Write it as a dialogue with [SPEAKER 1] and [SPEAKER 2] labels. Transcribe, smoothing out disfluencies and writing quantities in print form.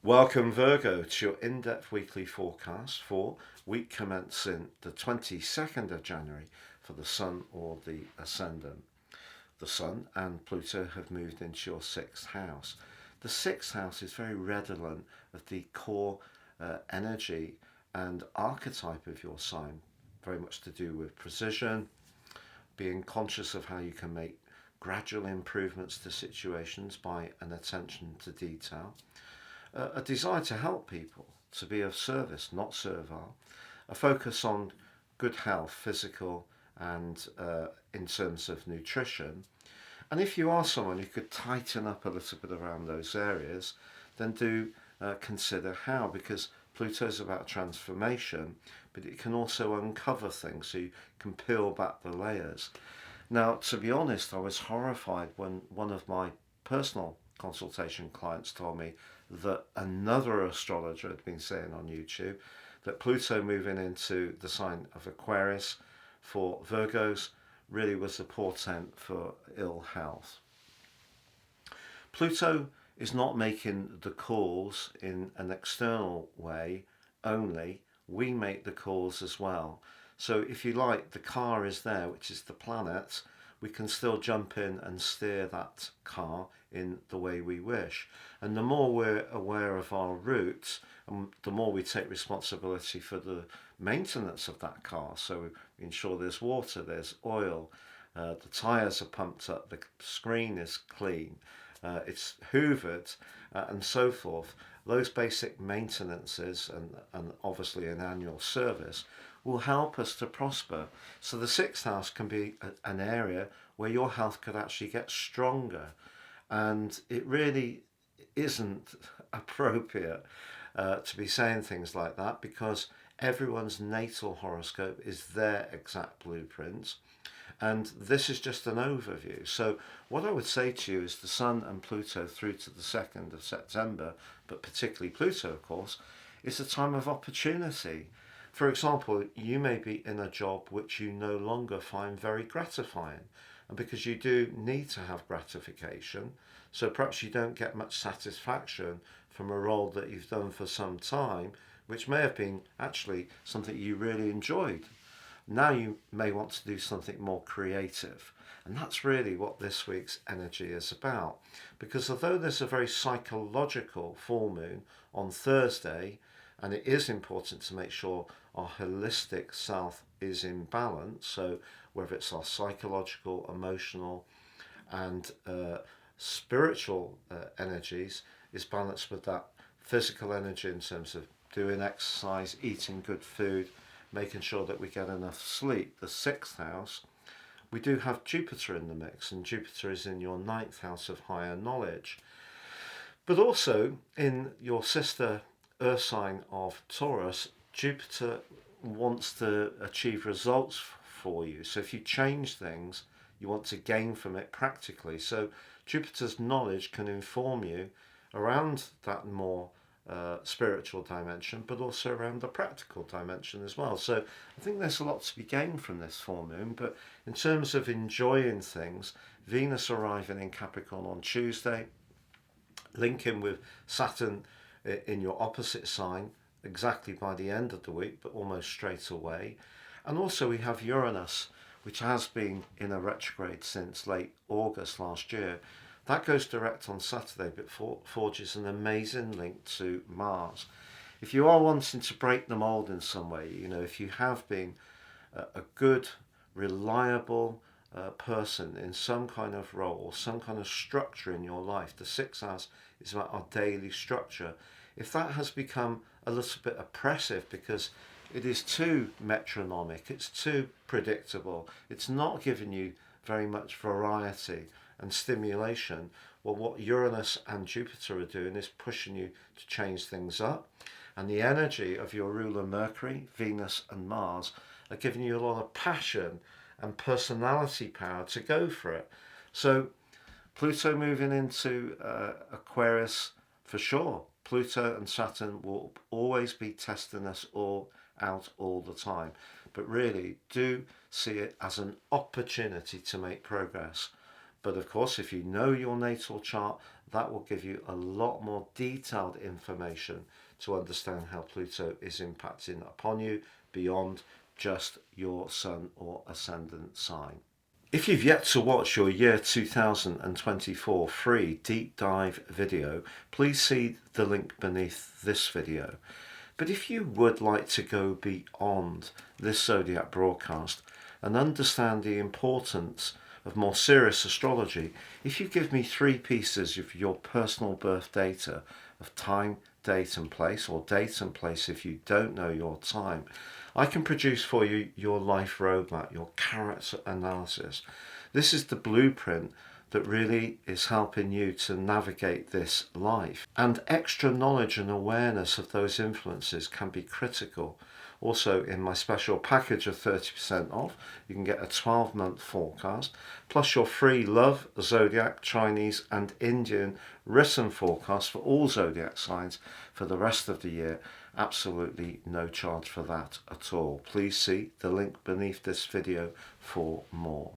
[SPEAKER 1] Welcome, Virgo, to your in-depth weekly forecast for week commencing the 22nd of January for the Sun or the Ascendant. The Sun and Pluto have moved into your sixth house. The sixth house is very redolent of the core energy and archetype of your sign, very much to do with precision, being conscious of how you can make gradual improvements to situations by an attention to detail, a desire to help people, to be of service, not servile, a focus on good health, physical and in terms of nutrition. And if you are someone who could tighten up a little bit around those areas, then do consider how, because Pluto is about transformation, but it can also uncover things, so you can peel back the layers. Now, to be honest, I was horrified when one of my personal consultation clients told me that another astrologer had been saying on YouTube that Pluto moving into the sign of Aquarius for Virgos really was a portent for ill health. Pluto is not making the calls in an external way only, we make the calls as well. So if you like, the car is there, which is the planet. We can still jump in and steer that car in the way we wish. And the more we're aware of our route, and the more we take responsibility for the maintenance of that car. So we ensure there's water, there's oil, the tyres are pumped up, the screen is clean, it's hoovered, and so forth. Those basic maintenances and obviously an annual service will help us to prosper. So the sixth house can be an area where your health could actually get stronger. And it really isn't appropriate to be saying things like that, because everyone's natal horoscope is their exact blueprint. And this is just an overview. So what I would say to you is the Sun and Pluto through to the 2nd of September, but particularly Pluto, of course, is a time of opportunity. For example, you may be in a job which you no longer find very gratifying, and because you do need to have gratification, so perhaps you don't get much satisfaction from a role that you've done for some time, which may have been actually something you really enjoyed. Now you may want to do something more creative. And that's really what this week's energy is about. Because although there's a very psychological full moon on Thursday, and it is important to make sure our holistic self is in balance, so whether it's our psychological, emotional, and spiritual energies is balanced with that physical energy in terms of doing exercise, eating good food, making sure that we get enough sleep. The sixth house, we do have Jupiter in the mix, and Jupiter is in your ninth house of higher knowledge, but also in your sister Earth sign of Taurus. Jupiter wants to achieve results for you. So if you change things, you want to gain from it practically. So Jupiter's knowledge can inform you around that more spiritual dimension, but also around the practical dimension as well. So I think there's a lot to be gained from this full moon. But in terms of enjoying things, Venus arriving in Capricorn on Tuesday, linking with Saturn in your opposite sign exactly by the end of the week, but almost straight away. And also we have Uranus, which has been in a retrograde since late August last year. That goes direct on Saturday, but forges an amazing link to Mars. If you are wanting to break the mold in some way, if you have been a good, reliable person in some kind of role, some kind of structure in your life, the sixth house is about our daily structure. If that has become a little bit oppressive because it is too metronomic, it's too predictable, it's not giving you very much variety and stimulation, well, what Uranus and Jupiter are doing is pushing you to change things up. And the energy of your ruler Mercury, Venus and Mars are giving you a lot of passion and personality power to go for it. So Pluto moving into Aquarius for sure. Pluto and Saturn will always be testing us all out all the time. But really do see it as an opportunity to make progress. But of course, if you know your natal chart, that will give you a lot more detailed information to understand how Pluto is impacting upon you beyond just your sun or ascendant sign. If you've yet to watch your year 2024 free deep dive video, please see the link beneath this video. But if you would like to go beyond this zodiac broadcast and understand the importance of more serious astrology, if you give me 3 pieces of your personal birth data of time, date and place, or date and place if you don't know your time, I can produce for you your life roadmap, your character analysis. This is the blueprint that really is helping you to navigate this life. And extra knowledge and awareness of those influences can be critical. Also, in my special package of 30% off, you can get a 12-month forecast, plus your free love, zodiac, Chinese and Indian written forecast for all zodiac signs for the rest of the year. Absolutely no charge for that at all. Please see the link beneath this video for more.